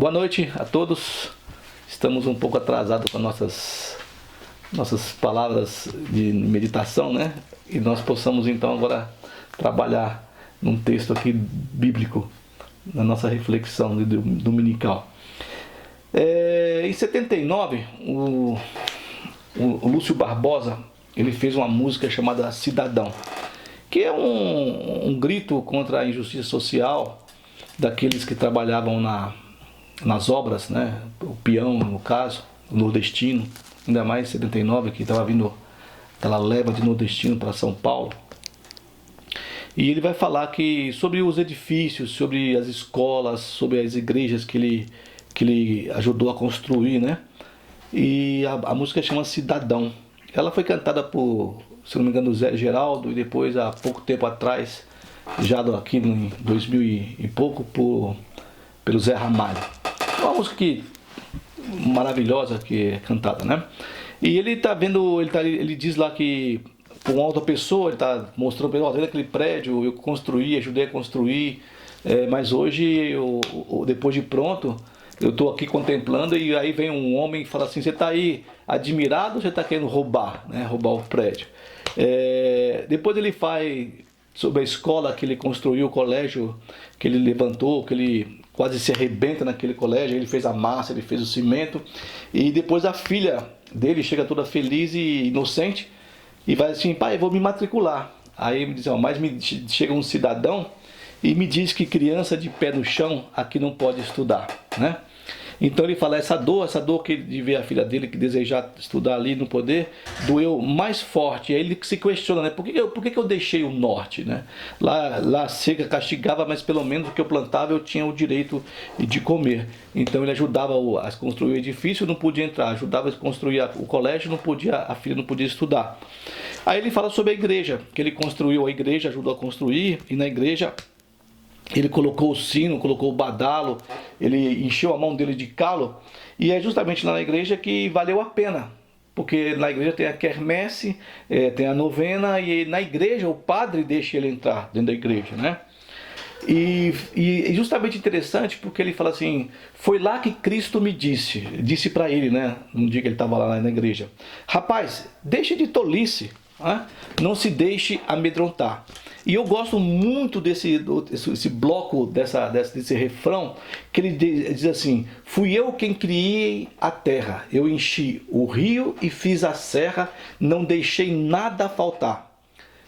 Boa noite a todos. Estamos um pouco atrasados com nossas palavras de meditação, né? E nós possamos então agora trabalhar num texto aqui bíblico, na nossa reflexão dominical. Em 79, o Lúcio Barbosa, ele fez uma música chamada Cidadão, que é um grito contra a injustiça social daqueles que trabalhavam nas obras, né? O peão, no caso, o nordestino, ainda mais em 79, que estava vindo aquela leva de nordestino para São Paulo. E ele vai falar sobre os edifícios, sobre as escolas, sobre as igrejas que ele ajudou a construir, né? E a música chama Cidadão. Ela foi cantada por, se não me engano, Zé Geraldo, e depois, há pouco tempo atrás, já aqui em 2000 e pouco, pelo Zé Ramalho. É uma música maravilhosa que é cantada, né? E ele tá vendo, ele diz lá que com uma outra pessoa, ele está mostrando para ele, aquele prédio eu construí, ajudei a construir, mas hoje, depois de pronto, eu estou aqui contemplando, e aí vem um homem e fala assim: você está aí admirado ou você está querendo roubar, né? Roubar o prédio? Depois ele faz sobre a escola que ele construiu, o colégio que ele levantou, que ele quase se arrebenta naquele colégio. Ele fez a massa, ele fez o cimento, e depois a filha dele chega toda feliz e inocente e vai assim: pai, eu vou me matricular. Aí ele diz: mas chega um cidadão e me diz que criança de pé no chão aqui não pode estudar, né? Então ele fala, essa dor de ver a filha dele que desejar estudar ali no poder, doeu mais forte. Aí ele se questiona, né? Por que eu deixei o norte, né? Lá seca castigava, mas pelo menos o que eu plantava eu tinha o direito de comer. Então ele ajudava a construir o edifício, não podia entrar. Ajudava a construir o colégio, a filha não podia estudar. Aí ele fala sobre a igreja, que ele construiu a igreja, ajudou a construir, e na igreja ele colocou o sino, colocou o badalo, ele encheu a mão dele de calo, e é justamente lá na igreja que valeu a pena, porque na igreja tem a quermesse, tem a novena, e na igreja o padre deixa ele entrar dentro da igreja, né? E justamente interessante porque ele fala assim: foi lá que Cristo me disse para ele, né? Um dia que ele estava lá na igreja: rapaz, deixe de tolice, né? Não se deixe amedrontar. E eu gosto muito desse bloco, desse refrão, que ele diz assim: fui eu quem criei a terra, eu enchi o rio e fiz a serra, não deixei nada faltar.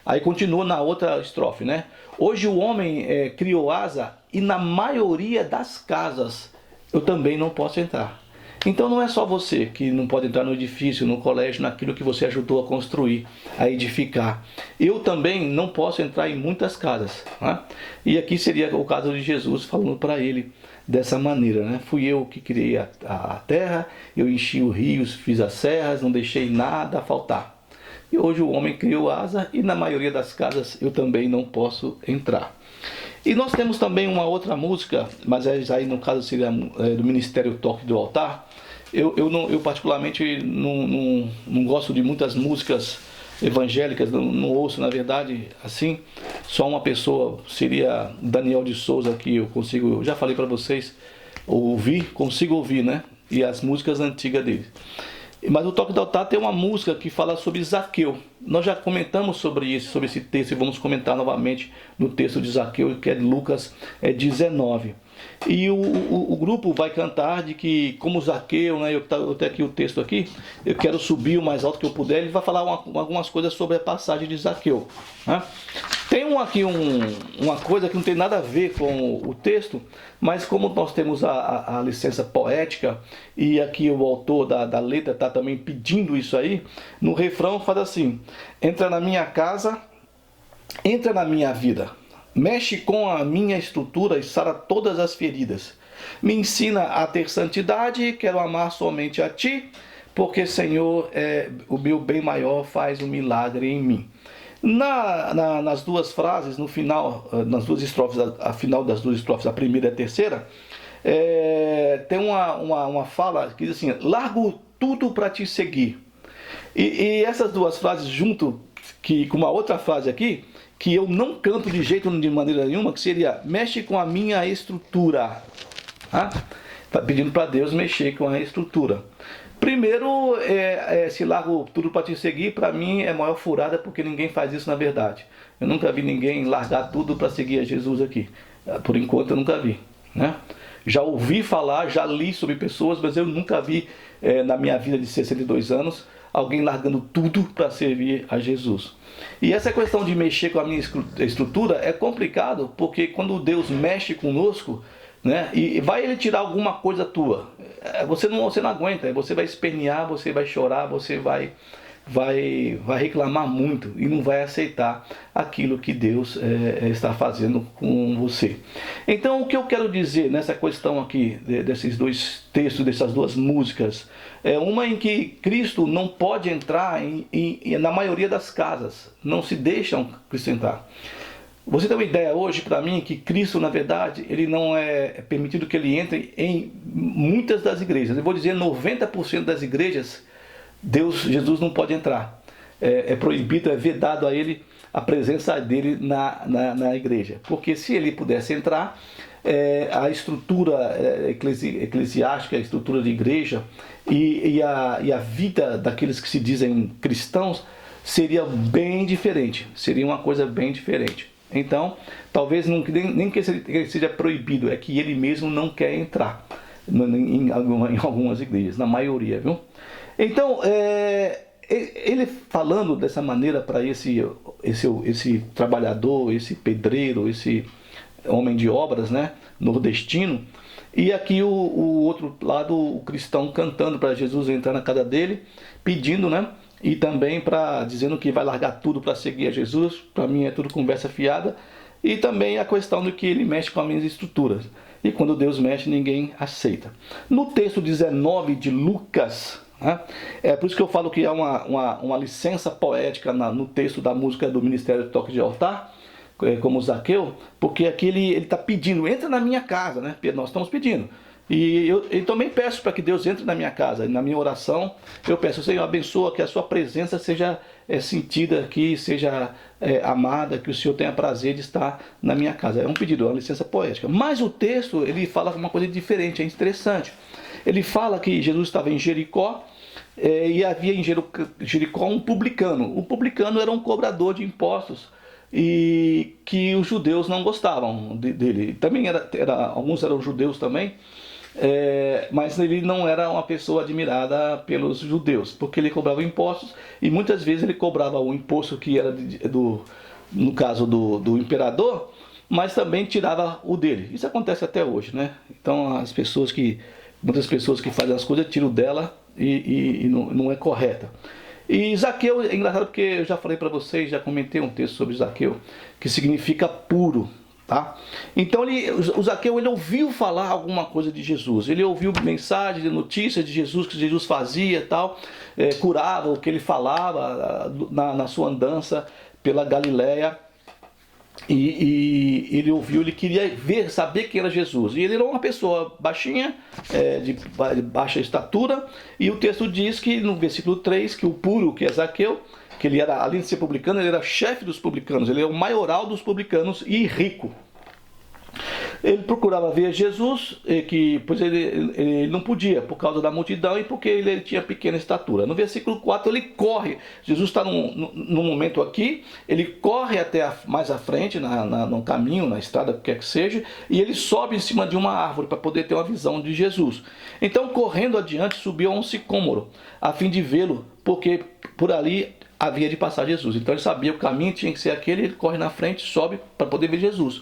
Aí continua na outra estrofe, né? Hoje o homem criou asa, e na maioria das casas eu também não posso entrar. Então não é só você que não pode entrar no edifício, no colégio, naquilo que você ajudou a construir, a edificar. Eu também não posso entrar em muitas casas, né? E aqui seria o caso de Jesus falando para ele dessa maneira, né? Fui eu que criei a terra, eu enchi os rios, fiz as serras, não deixei nada faltar. E hoje o homem criou asa, e na maioria das casas eu também não posso entrar. E nós temos também uma outra música, mas aí no caso seria do Ministério Toque do Altar. Eu particularmente não gosto de muitas músicas evangélicas, não ouço, na verdade, assim. Só uma pessoa, seria Daniel de Souza, que eu já falei para vocês, consigo ouvir, né? E as músicas antigas dele. Mas o Toque do Altar tem uma música que fala sobre Zaqueu. Nós já comentamos sobre esse texto, e vamos comentar novamente no texto de Zaqueu, que é de Lucas 19. E o grupo vai cantar de que, como Zaqueu, né, eu tenho aqui o texto aqui, eu quero subir o mais alto que eu puder. Ele vai falar algumas coisas sobre a passagem de Zaqueu, né? Tem aqui uma coisa que não tem nada a ver com o texto, mas como nós temos a licença poética, e aqui o autor da letra está também pedindo isso aí, no refrão faz assim: entra na minha casa, entra na minha vida, mexe com a minha estrutura e sara todas as feridas. Me ensina a ter santidade, quero amar somente a Ti, porque, Senhor, o meu bem maior faz um milagre em mim. Nas duas frases, no final, nas duas estrofes, a final das duas estrofes, a primeira e a terceira, tem uma fala que diz assim: largo tudo para te seguir. E essas duas frases junto, com uma outra frase aqui, que eu não canto de maneira nenhuma, que seria: mexe com a minha estrutura. pedindo para Deus mexer com a estrutura. Primeiro, se largo tudo para te seguir, para mim é maior furada, porque ninguém faz isso na verdade. Eu nunca vi ninguém largar tudo para seguir a Jesus aqui. Por enquanto eu nunca vi, né? Já ouvi falar, já li sobre pessoas, mas eu nunca vi na minha vida de 62 anos alguém largando tudo para servir a Jesus. E essa questão de mexer com a minha estrutura é complicado, porque quando Deus mexe conosco, né, e vai Ele tirar alguma coisa tua, você não aguenta, você vai espernear, você vai chorar, você vai reclamar muito e não vai aceitar aquilo que Deus está fazendo com você. Então, o que eu quero dizer nessa questão aqui, desses dois textos, dessas duas músicas, é uma em que Cristo não pode entrar na maioria das casas, não se deixam Cristo entrar. Você tem uma ideia hoje, para mim, que Cristo, na verdade, ele não é permitido que ele entre em muitas das igrejas. Eu vou dizer 90% das igrejas, Jesus não pode entrar. É proibido, é vedado a ele a presença dele na igreja. Porque se ele pudesse entrar, a estrutura eclesiástica, a estrutura de igreja e a vida daqueles que se dizem cristãos seria bem diferente. Seria uma coisa bem diferente. Então, talvez nem que ele seja proibido, é que ele mesmo não quer entrar em algumas igrejas, na maioria, viu? Então, ele falando dessa maneira para esse trabalhador, esse pedreiro, esse homem de obras, né, nordestino, e aqui o outro lado, o cristão cantando para Jesus entrar na casa dele, pedindo, né, e também dizendo que vai largar tudo para seguir a Jesus. Para mim é tudo conversa fiada. E também a questão de que ele mexe com as minhas estruturas. E quando Deus mexe, ninguém aceita. No texto 19 de Lucas, né, é por isso que eu falo que há uma licença poética no texto da música do Ministério de Toque de Altar, como Zaqueu, porque aqui ele está pedindo, entra na minha casa, né? Nós estamos pedindo. E eu também peço para que Deus entre na minha casa. Na minha oração, eu peço, Senhor, abençoa, que a sua presença seja sentida aqui, seja amada, que o Senhor tenha prazer de estar na minha casa. É um pedido, é uma licença poética. Mas o texto, ele fala uma coisa diferente, é interessante. Ele fala que Jesus estava em Jericó, e havia em Jericó um publicano. O publicano era um cobrador de impostos, e que os judeus não gostavam dele. Também alguns eram judeus também, mas ele não era uma pessoa admirada pelos judeus, porque ele cobrava impostos, e muitas vezes ele cobrava o imposto que era no caso do imperador, mas também tirava o dele. Isso acontece até hoje, né? Então muitas pessoas que fazem as coisas tiram dela e não é correta. E Zaqueu é engraçado porque eu já falei para vocês, já comentei um texto sobre Zaqueu, que significa puro. Tá? Então o Zaqueu ele ouviu falar alguma coisa de Jesus, ele ouviu mensagens, notícias de Jesus, que Jesus fazia, tal, curava o que ele falava na sua andança pela Galileia, e ele ouviu, ele queria saber quem era Jesus, e ele era uma pessoa baixinha, de baixa estatura, e o texto diz que no versículo 3, que o puro, que é Zaqueu, que ele era, além de ser publicano, ele era chefe dos publicanos, ele é o maioral dos publicanos e rico. Ele procurava ver Jesus, pois ele não podia, por causa da multidão e porque ele tinha pequena estatura. No versículo 4 ele corre, Jesus está num momento aqui, ele corre até mais à frente, no caminho, na estrada, o que quer que seja, e ele sobe em cima de uma árvore para poder ter uma visão de Jesus. Então, correndo adiante, subiu a um sicômoro, a fim de vê-lo, porque por ali havia de passar Jesus. Então ele sabia o caminho, tinha que ser aquele, ele corre na frente, sobe para poder ver Jesus.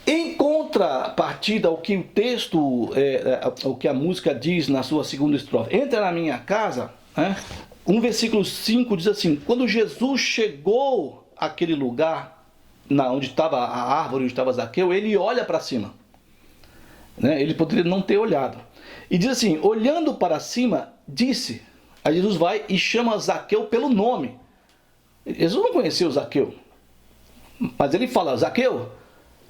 Em contrapartida ao que o texto, o que a música diz na sua segunda estrofe, entra na minha casa, né? Um versículo 5 diz assim: quando Jesus chegou àquele lugar, onde estava a árvore, onde estava Zaqueu, ele olha para cima, né? Ele poderia não ter olhado. E diz assim, olhando para cima, disse... Aí Jesus vai e chama Zaqueu pelo nome. Jesus não conheceu Zaqueu, mas ele fala, Zaqueu,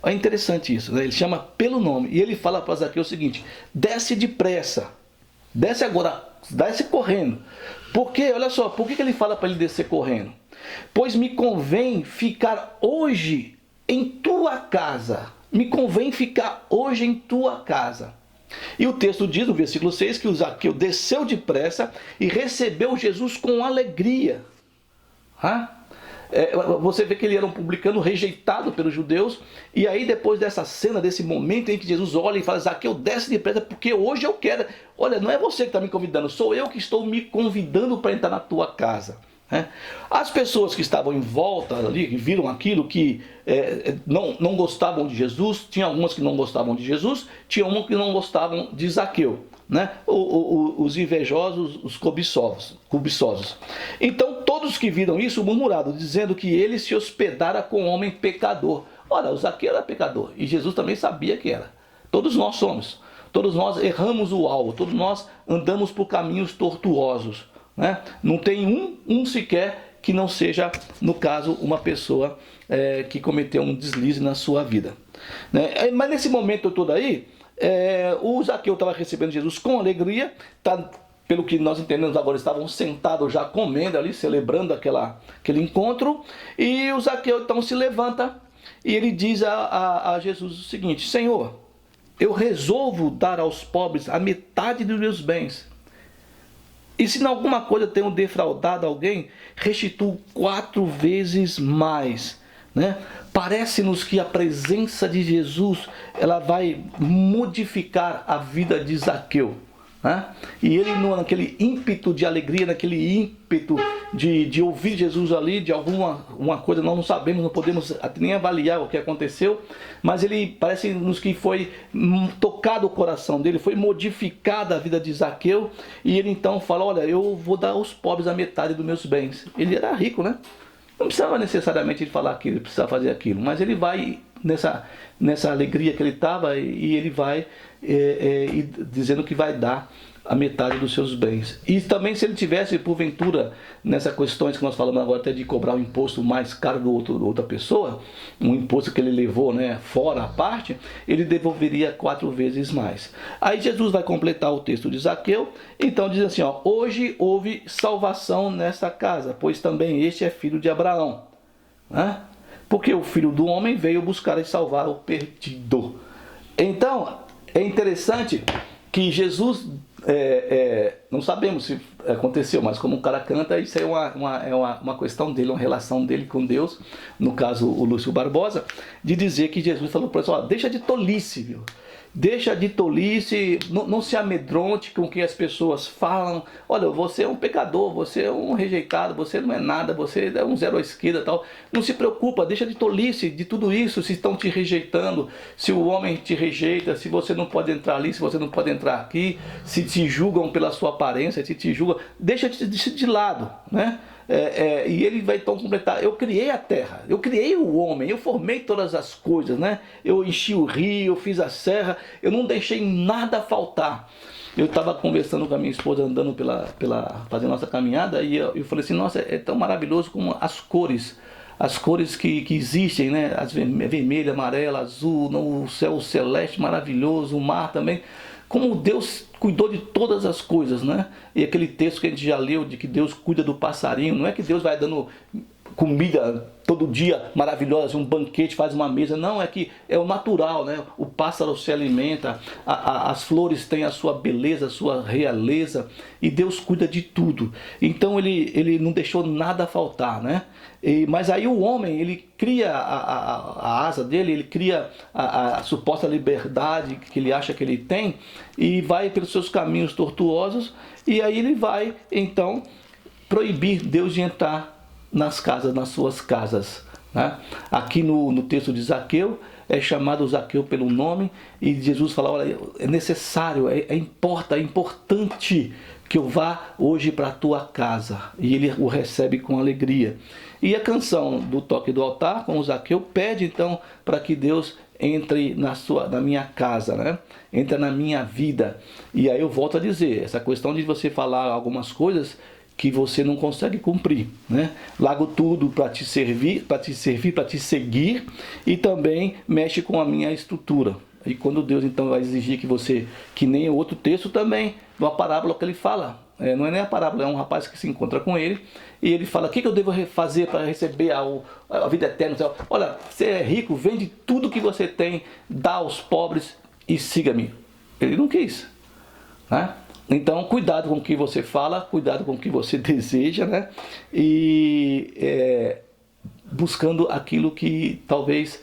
é interessante isso, né? Ele chama pelo nome, e ele fala para Zaqueu o seguinte, desce depressa, desce agora, desce correndo. Porque, olha só, por que ele fala para ele descer correndo? Pois me convém ficar hoje em tua casa, me convém ficar hoje em tua casa. E o texto diz no versículo 6 que o Zaqueu desceu depressa e recebeu Jesus com alegria. Você vê que ele era um publicano rejeitado pelos judeus. E aí depois dessa cena, desse momento em que Jesus olha e fala: Zaqueu, desce depressa porque hoje eu quero. Olha, não é você que está me convidando, sou eu que estou me convidando para entrar na tua casa. As pessoas que estavam em volta ali, que viram aquilo, que não gostavam de Jesus, tinha algumas que não gostavam de Jesus, tinha uma que não gostavam de Zaqueu, os invejosos, os cobiçosos. Então todos que viram isso murmuraram, dizendo que ele se hospedara com um homem pecador. Ora, o Zaqueu era pecador e Jesus também sabia que era. Todos nós somos, todos nós erramos o alvo, todos nós andamos por caminhos tortuosos. Não tem um sequer que não seja, no caso, uma pessoa que cometeu um deslize na sua vida. Mas nesse momento todo aí, o Zaqueu estava recebendo Jesus com alegria, pelo que nós entendemos agora, estavam sentados já comendo ali, celebrando aquele encontro, e o Zaqueu então se levanta e ele diz a Jesus o seguinte: Senhor, eu resolvo dar aos pobres a metade dos meus bens. E se em alguma coisa tenho defraudado alguém, restituo 4 vezes mais. Parece-nos que a presença de Jesus ela vai modificar a vida de Zaqueu. E ele, naquele ímpeto de alegria, naquele ímpeto de ouvir Jesus ali, de uma coisa, nós não sabemos, não podemos nem avaliar o que aconteceu, mas ele parece-nos que foi tocado o coração dele, foi modificada a vida de Zaqueu, e ele então fala: olha, eu vou dar aos pobres a metade dos meus bens. Ele era rico, não precisava necessariamente ele falar aquilo, ele precisava fazer aquilo, mas ele vai nessa alegria que ele estava, e ele vai dizendo que vai dar a metade dos seus bens. E também, se ele tivesse, porventura, nessas questões que nós falamos agora, até de cobrar um imposto mais caro do outra pessoa, um imposto que ele levou fora a parte, ele devolveria 4 vezes mais. Aí Jesus vai completar o texto de Zaqueu, então diz assim: hoje houve salvação nesta casa, pois também este é filho de Abraão. Porque o Filho do Homem veio buscar e salvar o perdido. Então, é interessante que Jesus, não sabemos se aconteceu, mas como o cara canta, isso é uma questão dele, uma relação dele com Deus, no caso o Lúcio Barbosa, de dizer que Jesus falou para ele: deixa de tolice, viu? Deixa de tolice, não se amedronte com o que as pessoas falam. Olha, você é um pecador, você é um rejeitado, você não é nada, você é um zero à esquerda, tal. Não se preocupa, deixa de tolice de tudo isso. Se estão te rejeitando, se o homem te rejeita, se você não pode entrar ali, se você não pode entrar aqui, se te julgam pela sua aparência, se te julgam, deixa de lado, e ele vai então completar: eu criei a terra, eu criei o homem, eu formei todas as coisas, eu enchi o rio, eu fiz a serra, eu não deixei nada faltar. Eu estava conversando com a minha esposa, andando fazendo nossa caminhada, e eu falei assim: nossa, é tão maravilhoso como as cores que existem, as vermelha, amarela, azul, o céu celeste maravilhoso, o mar também. Como Deus cuidou de todas as coisas, E aquele texto que a gente já leu, de que Deus cuida do passarinho, não é que Deus vai dando comida todo dia maravilhosa, um banquete, faz uma mesa, não, é que é o natural, O pássaro se alimenta, as flores têm a sua beleza, a sua realeza, e Deus cuida de tudo. Então ele não deixou nada faltar, Mas aí o homem, ele cria a asa dele, ele cria a suposta liberdade que ele acha que ele tem, e vai pelos seus caminhos tortuosos, e aí ele vai então proibir Deus de entrar nas suas casas. Aqui no texto de Zaqueu, é chamado Zaqueu pelo nome, e Jesus fala: olha, é necessário, é importante que eu vá hoje para a tua casa. E ele o recebe com alegria. E a canção do toque do altar, com o Zaqueu, pede então para que Deus entre na minha casa, entra na minha vida. E aí eu volto a dizer, essa questão de você falar algumas coisas que você não consegue cumprir, Largo tudo para te servir, para te seguir, e também mexe com a minha estrutura. E quando Deus então vai exigir que você, que nem o outro texto também, uma parábola que ele fala, não é nem a parábola, é um rapaz que se encontra com ele, e ele fala: o que eu devo fazer para receber a vida eterna? Olha, você é rico, vende tudo que você tem, dá aos pobres e siga-me. Ele não quis, né? Então, cuidado com o que você fala, cuidado com o que você deseja, né? E buscando aquilo que talvez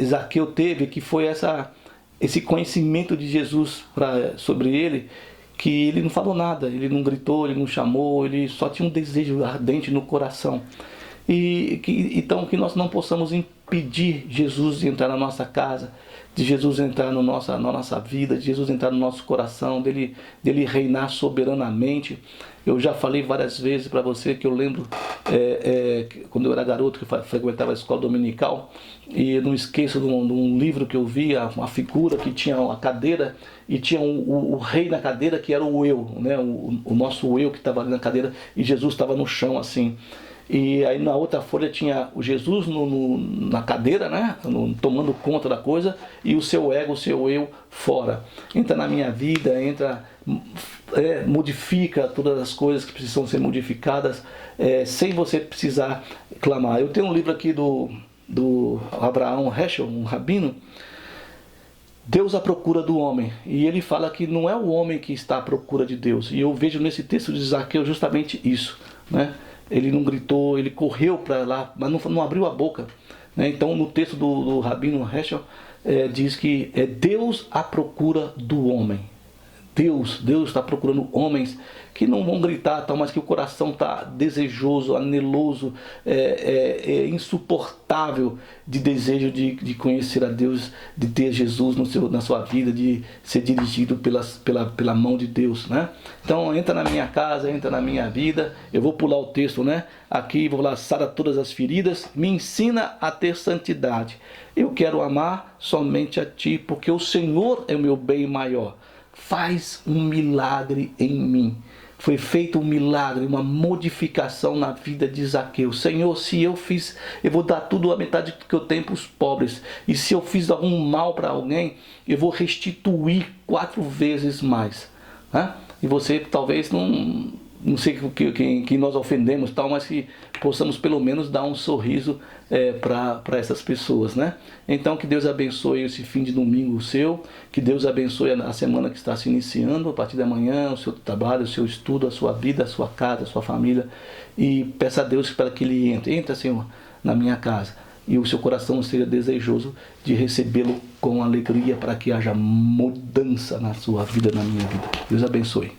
Zaqueu teve, que foi esse conhecimento de Jesus sobre ele, que ele não falou nada, ele não gritou, ele não chamou, ele só tinha um desejo ardente no coração. Então, que nós não possamos impedir Jesus de entrar na nossa casa, de Jesus entrar na nossa vida, de Jesus entrar no nosso coração, dele reinar soberanamente. Eu já falei várias vezes para você que eu lembro quando eu era garoto, que eu frequentava a escola dominical, e eu não esqueço de um livro que eu via, uma figura que tinha uma cadeira e tinha o rei na cadeira, que era o eu, né? o nosso eu que estava ali na cadeira, e Jesus estava no chão assim. E aí na outra folha tinha o Jesus na cadeira, né? Tomando conta da coisa, e o seu ego, o seu eu fora. Entra na minha vida, modifica todas as coisas que precisam ser modificadas, sem você precisar clamar. Eu tenho um livro aqui do Abraham Heschel, um rabino, Deus à procura do homem. E ele fala que não é o homem que está à procura de Deus. E eu vejo nesse texto de Zaqueu justamente isso, né? Ele não gritou, ele correu para lá, mas não abriu a boca, né? Então, no texto do rabino Heschel, diz que é Deus à procura do homem. Deus está procurando homens que não vão gritar, mas que o coração está desejoso, aneloso, insuportável de desejo de conhecer a Deus, de ter Jesus na sua vida, de ser dirigido pela mão de Deus, né? Então entra na minha casa, entra na minha vida. Eu vou pular o texto, né? Aqui vou lá, sara todas as feridas, me ensina a ter santidade. Eu quero amar somente a Ti, porque o Senhor é o meu bem maior. Faz um milagre em mim. Foi feito um milagre, uma modificação na vida de Zaqueu. Senhor, se eu fiz, eu vou dar tudo a metade que eu tenho para os pobres. E se eu fiz algum mal para alguém, eu vou restituir 4 vezes mais, né? E você talvez não sei quem nós ofendemos, mas que possamos pelo menos dar um sorriso para essas pessoas, né? Então que Deus abençoe esse fim de domingo seu, que Deus abençoe a semana que está se iniciando, a partir da manhã, o seu trabalho, o seu estudo, a sua vida, a sua casa, a sua família, e peça a Deus para que Ele entre, Senhor, na minha casa, e o seu coração seja desejoso de recebê-lo com alegria, para que haja mudança na sua vida, na minha vida. Deus abençoe.